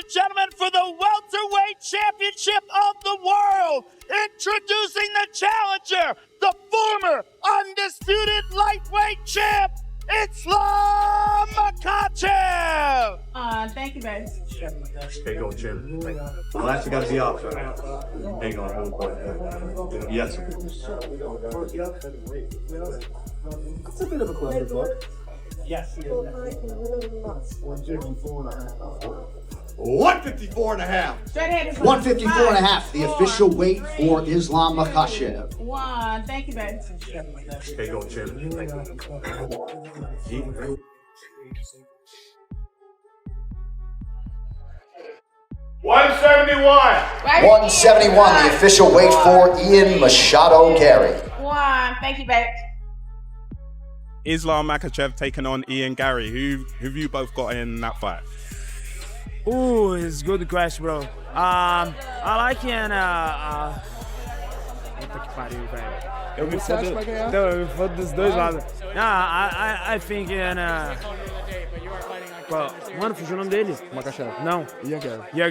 and gentlemen, for the welterweight championship of the world, introducing the challenger, the former undisputed lightweight champ, Islam Makhachev. Thank you, babe. Okay, go, Jim. Well, actually got to be off. Hang on, hold on. Yes. It's a bit of a clever book. Yes. 154 and a half. 154 and a half, the official weight for Islam Makhachev. Thank you, babe. Okay, go, Jim. 171, the official weight for Garry. Thank you, babe. Islam Makhachev taking on Garry. Who've you both got in that fight? Ooh, it's good crash, bro. I like Ian. Puta que pariu, velho. Eu me foda dos dois lados. I think Ian. Mano, fugiu o nome dele. Makhachev. Não.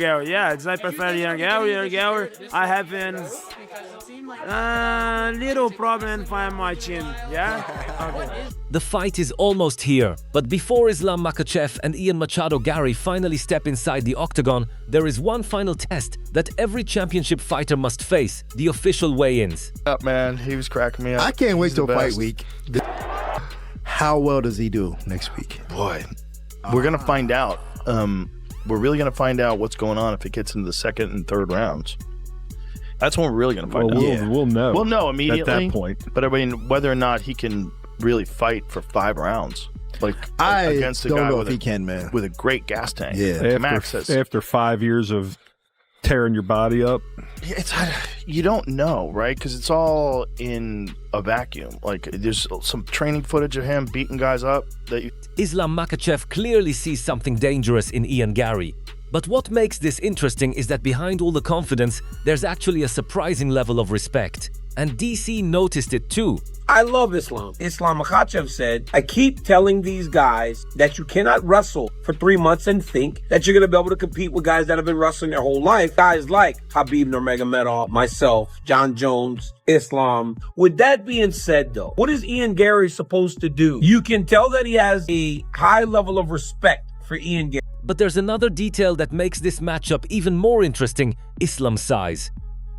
Garry. Yeah, I prefer Garry. I have a little problem if I'm watching, yeah? Okay. The fight is almost here, but before Islam Makhachev and Ian Machado Garry finally step inside the octagon, there is one final test that every championship fighter must face, the official weigh-ins. Up, man, he was cracking me up. I can't wait till fight week. How well does he do next week? Boy, we're gonna find out. We're really gonna find out what's going on if it gets into the second and third rounds. That's when we're really gonna find out. We'll know. We'll know immediately at that point. But I mean, whether or not he can really fight for 5 rounds, like I against a don't guy know with if he can, man. with a great gas tank. Yeah. After 5 years of tearing your body up. It's you don't know, right? Because it's all in a vacuum. Like there's some training footage of him beating guys up that you. Islam Makhachev clearly sees something dangerous in Ian Garry. But what makes this interesting is that behind all the confidence, there's actually a surprising level of respect. And DC noticed it too. I love Islam. Islam Makhachev said, I keep telling these guys that you cannot wrestle for 3 months and think that you're going to be able to compete with guys that have been wrestling their whole life. Guys like Khabib Nurmagomedov, myself, John Jones, Islam. With that being said, though, what is Ian Garry supposed to do? You can tell that he has a high level of respect for Ian Garry. But there's another detail that makes this matchup even more interesting, Islam's size.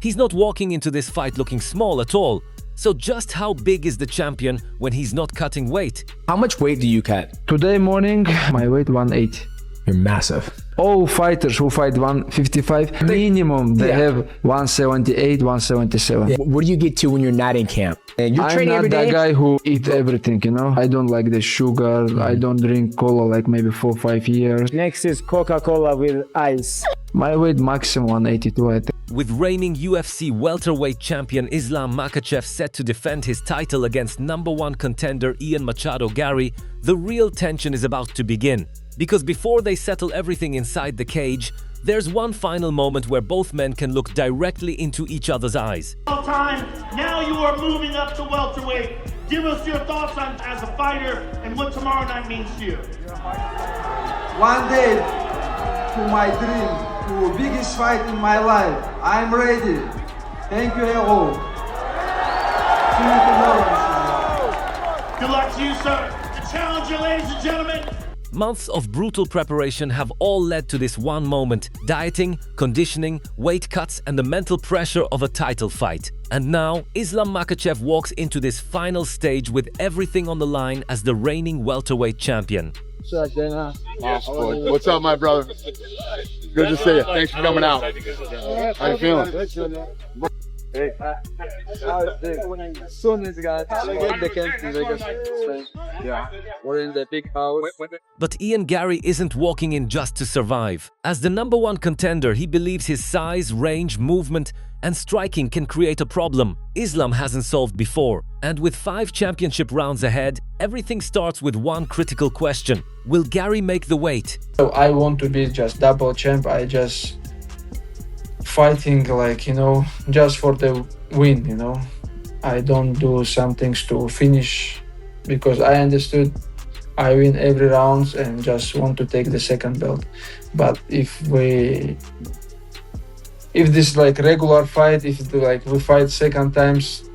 He's not walking into this fight looking small at all. So just how big is the champion when he's not cutting weight? How much weight do you cut? Today morning, my weight 180. You're massive. All fighters who fight 155, minimum, they have 178, 177. Yeah. What do you get to when you're not in camp? And you're training every day? I'm not that guy who eat everything, you know? I don't like the sugar. I don't drink cola like maybe 4-5 years. Next is Coca-Cola with ice. My weight maximum 182, I think. With reigning UFC welterweight champion Islam Makhachev set to defend his title against #1 contender Ian Machado Garry, the real tension is about to begin. Because before they settle everything inside the cage, there's one final moment where both men can look directly into each other's eyes. Time. Now you are moving up to welterweight. Give us your thoughts on as a fighter and what tomorrow night means to you. One day to my dream, to biggest fight in my life. I'm ready. Thank you all. See you tomorrow. Good luck to you, sir. The challenger, ladies and gentlemen. Months of brutal preparation have all led to this one moment: dieting, conditioning, weight cuts, and the mental pressure of a title fight. And now, Islam Makhachev walks into this final stage with everything on the line as the reigning welterweight champion. What's up, my brother? Good to see you. Thanks for coming out. How you feeling? Hey. Soon is guys. Get the camp in Vegas. Yeah. We're in the big house. But Ian Garry isn't walking in just to survive. As the #1 contender, he believes his size, range, movement, and striking can create a problem Islam hasn't solved before. And with 5 championship rounds ahead, everything starts with one critical question: will Garry make the weight? So I want to be just double champ. I just fighting like, you know, just for the win, you know. I don't do some things to finish because I understood I win every round and just want to take the second belt. But if this like regular fight, if we fight second times,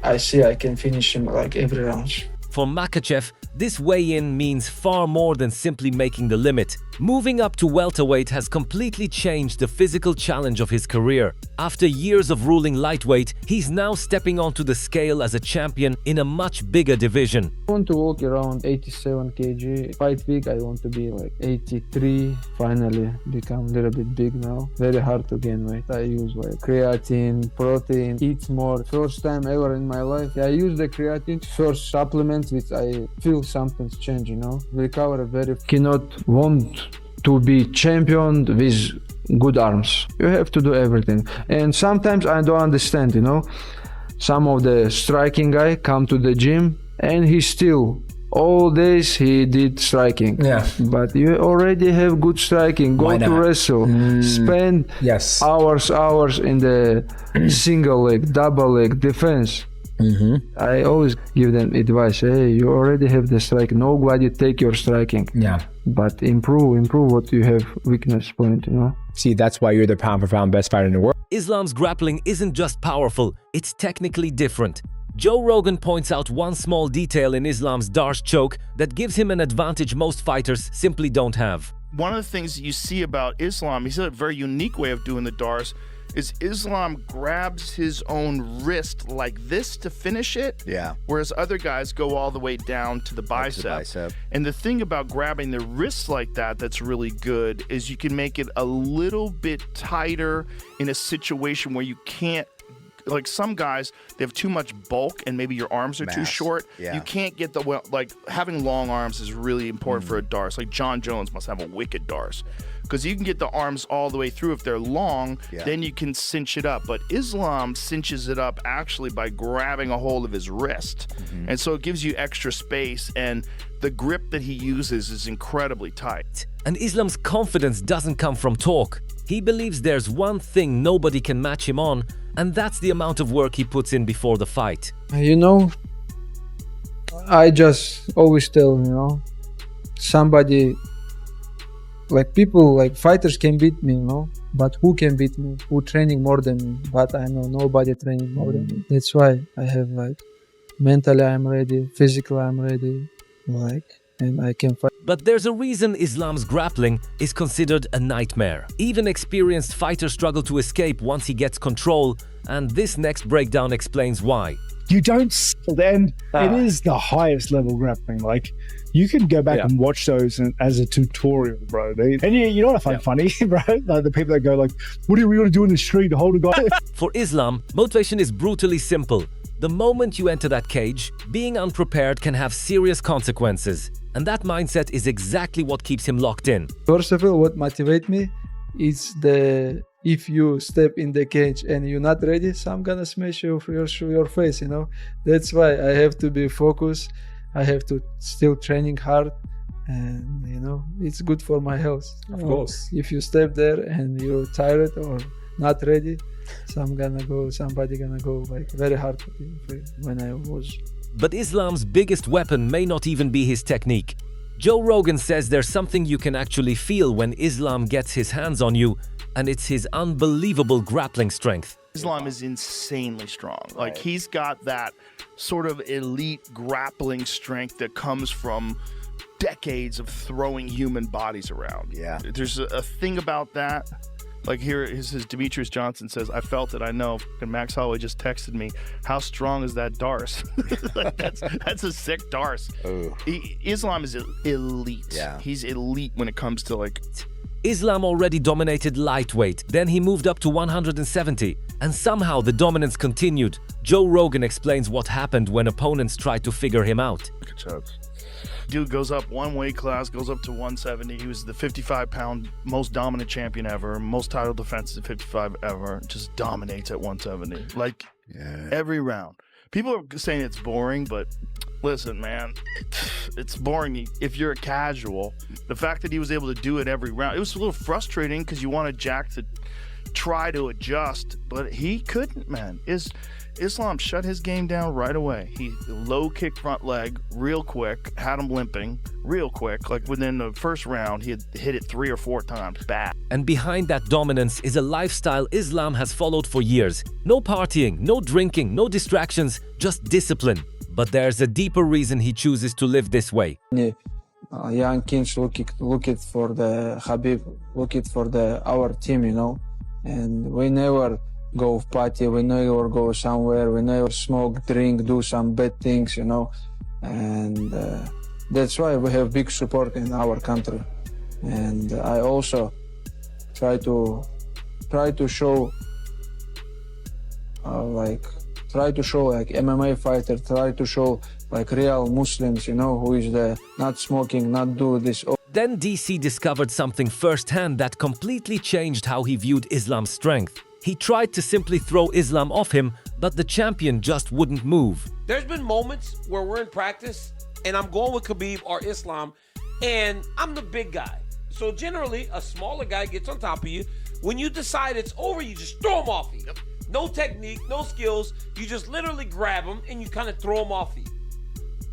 I see I can finish him like every round. For Makhachev, this weigh-in means far more than simply making the limit. Moving up to welterweight has completely changed the physical challenge of his career. After years of ruling lightweight, he's now stepping onto the scale as a champion in a much bigger division. I want to walk around 87 kg. Fight week, I want to be like 83. Finally, become a little bit big now. Very hard to gain weight. I use like creatine, protein, eat more. First time ever in my life, I use the creatine. First supplement, which I feel something's changing, recover very. Cannot want to be champion with good arms. You have to do everything. And sometimes I don't understand, Some of the striking guy come to the gym and he still, all days he did striking. Yeah. But you already have good striking. Go to wrestle. Spend hours in the single leg, double leg defense. I always give them advice. Hey, you already have the strike. Nobody take your striking. Yeah. But improve what you have weakness point, See, that's why you're the pound for pound best fighter in the world. Islam's grappling isn't just powerful, it's technically different. Joe Rogan points out one small detail in Islam's Darce choke that gives him an advantage most fighters simply don't have. One of the things that you see about Islam, he's a very unique way of doing the Darce, is Islam grabs his own wrist like this to finish it. Yeah. Whereas other guys go all the way down to the bicep. And the thing about grabbing the wrist like that that's really good is you can make it a little bit tighter in a situation where you can't, like some guys, they have too much bulk and maybe your arms are too short. Yeah. You can't get having long arms is really important for a Darce. Like John Jones must have a wicked Darce. Because you can get the arms all the way through if they're long, then you can cinch it up. But Islam cinches it up actually by grabbing a hold of his wrist. And so it gives you extra space, and the grip that he uses is incredibly tight. And Islam's confidence doesn't come from talk. He believes there's one thing nobody can match him on, and that's the amount of work he puts in before the fight. I just always tell, somebody, like people, like fighters can beat me, but who can beat me? Who training more than me? But I know nobody training more than me. That's why I have mentally I'm ready, physically I'm ready, and I can fight. But there's a reason Islam's grappling is considered a nightmare. Even experienced fighters struggle to escape once he gets control, and this next breakdown explains why. You don't and it is the highest level grappling. You can go back and watch those as a tutorial, bro. And you know what I find funny, bro? The people that go what are we going to do in the street to hold a guy? For Islam, motivation is brutally simple. The moment you enter that cage, being unprepared can have serious consequences. And that mindset is exactly what keeps him locked in. First of all, what motivates me is if you step in the cage and you're not ready, so I'm gonna smash your face, That's why I have to be focused. I have to still training hard, and it's good for my health. Of course. If you step there and you're tired or not ready, somebody gonna go very hard when I was. But Islam's biggest weapon may not even be his technique. Joe Rogan says there's something you can actually feel when Islam gets his hands on you, and it's his unbelievable grappling strength. Islam is insanely strong. He's got that sort of elite grappling strength that comes from decades of throwing human bodies around. Yeah. There's a thing about that. Here, his Demetrius Johnson says, I felt it, I know. And Max Holloway just texted me, how strong is that Darce? That's a sick Darce. Islam is elite. Yeah. He's elite when it comes to Islam already dominated lightweight, then he moved up to 170, and somehow the dominance continued. Joe Rogan explains what happened when opponents tried to figure him out. Dude goes up one weight class, goes up to 170. He was the 55-pound most dominant champion ever, most title defenses at 55 ever. Just dominates at 170. Every round. People are saying it's boring, but listen, man, it's boring if you're a casual. The fact that he was able to do it every round, it was a little frustrating because you wanted Jack to try to adjust, but he couldn't, man. Islam shut his game down right away. He low kick front leg real quick, had him limping real quick. Like within the first round, he had hit it 3 or 4 times bad. And behind that dominance is a lifestyle Islam has followed for years. No partying, no drinking, no distractions, just discipline. But there's a deeper reason he chooses to live this way. Young kids look it for the Habib, look it for our team, you know. And we never go party, we never go somewhere, we never smoke, drink, do some bad things, you know. And that's why we have big support in our country. And I also try to show like MMA fighter, try to show like real Muslims, you know, who is the not smoking, not do this. Then DC discovered something firsthand that completely changed how he viewed Islam's strength. He tried to simply throw Islam off him, but the champion just wouldn't move. There's been moments where we're in practice and I'm going with Khabib or Islam and I'm the big guy. So generally, a smaller guy gets on top of you. When you decide it's over, you just throw him off you. No technique, no skills. You just literally grab him and you kind of throw him off you.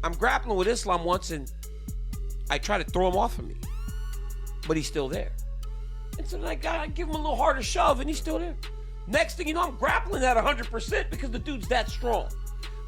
I'm grappling with Islam once and I try to throw him off of me, but he's still there. And so I give him a little harder shove and he's still there. Next thing you know, I'm grappling at 100% because the dude's that strong.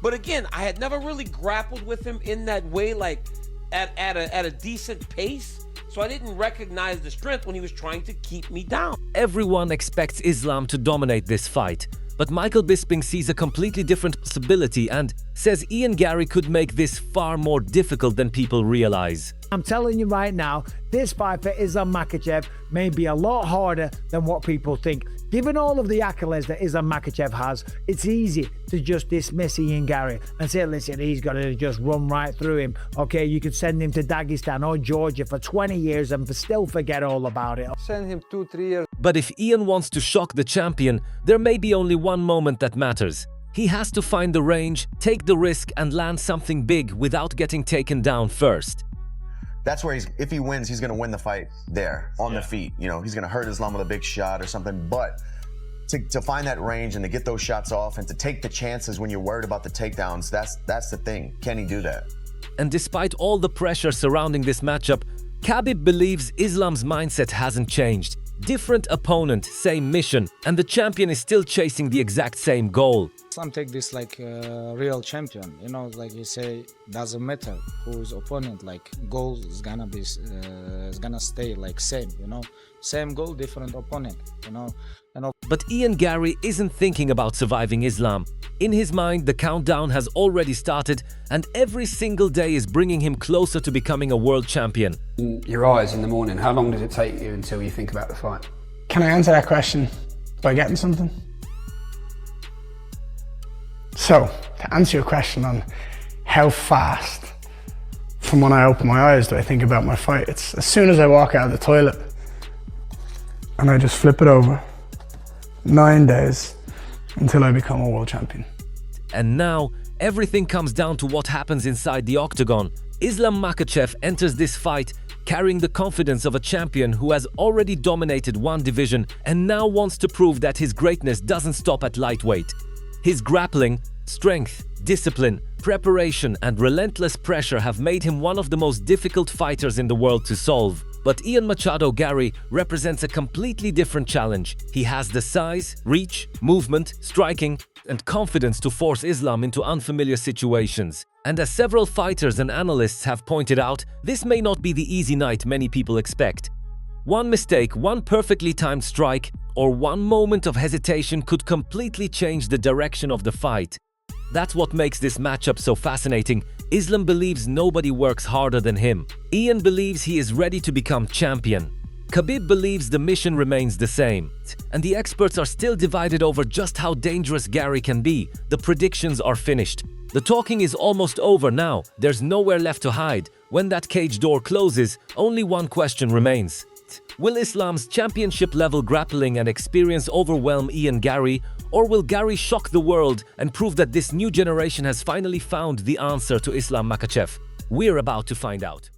But again, I had never really grappled with him in that way, like at a decent pace. So I didn't recognize the strength when he was trying to keep me down. Everyone expects Islam to dominate this fight. But Michael Bisping sees a completely different possibility and says Ian Garry could make this far more difficult than people realize. I'm telling you right now, this fight for Islam Makhachev may be a lot harder than what people think. Given all of the accolades that Islam Makhachev has, it's easy to just dismiss Ian Garry and say, listen, he's got to just run right through him. Okay, you could send him to Dagestan or Georgia for 20 years and still forget all about it. Send him 2-3 years. But if Ian wants to shock the champion, there may be only one moment that matters. He has to find the range, take the risk, and land something big without getting taken down first. That's where if he wins, he's going to win the fight there, on the feet. You know, he's going to hurt Islam with a big shot or something. But to find that range and to get those shots off and to take the chances when you're worried about the takedowns, that's the thing. Can he do that? And despite all the pressure surrounding this matchup, Khabib believes Islam's mindset hasn't changed. Different opponent, same mission, and the champion is still chasing the exact same goal. Some take this like a real champion, you know, like you say, doesn't matter who's opponent, like goal is gonna be, is gonna stay like same, you know, same goal, different opponent, you know. But Ian Garry isn't thinking about surviving Islam. In his mind, the countdown has already started, and every single day is bringing him closer to becoming a world champion. In your eyes in the morning, how long does it take you until you think about the fight? Can I answer that question by getting something? So, to answer your question on how fast from when I open my eyes do I think about my fight, it's as soon as I walk out of the toilet and I just flip it over. 9 days until I become a world champion. And now, everything comes down to what happens inside the octagon. Islam Makhachev enters this fight carrying the confidence of a champion who has already dominated one division and now wants to prove that his greatness doesn't stop at lightweight. His grappling, strength, discipline, preparation, and relentless pressure have made him one of the most difficult fighters in the world to solve. But Ian Machado Garry represents a completely different challenge. He has the size, reach, movement, striking, and confidence to force Islam into unfamiliar situations. And as several fighters and analysts have pointed out, this may not be the easy night many people expect. One mistake, one perfectly timed strike, or one moment of hesitation could completely change the direction of the fight. That's what makes this matchup so fascinating. Islam believes nobody works harder than him. Ian believes he is ready to become champion. Khabib believes the mission remains the same. And the experts are still divided over just how dangerous Garry can be. The predictions are finished. The talking is almost over now. There's nowhere left to hide. When that cage door closes, only one question remains. Will Islam's championship-level grappling and experience overwhelm Ian Garry, or will Garry shock the world and prove that this new generation has finally found the answer to Islam Makhachev? We're about to find out.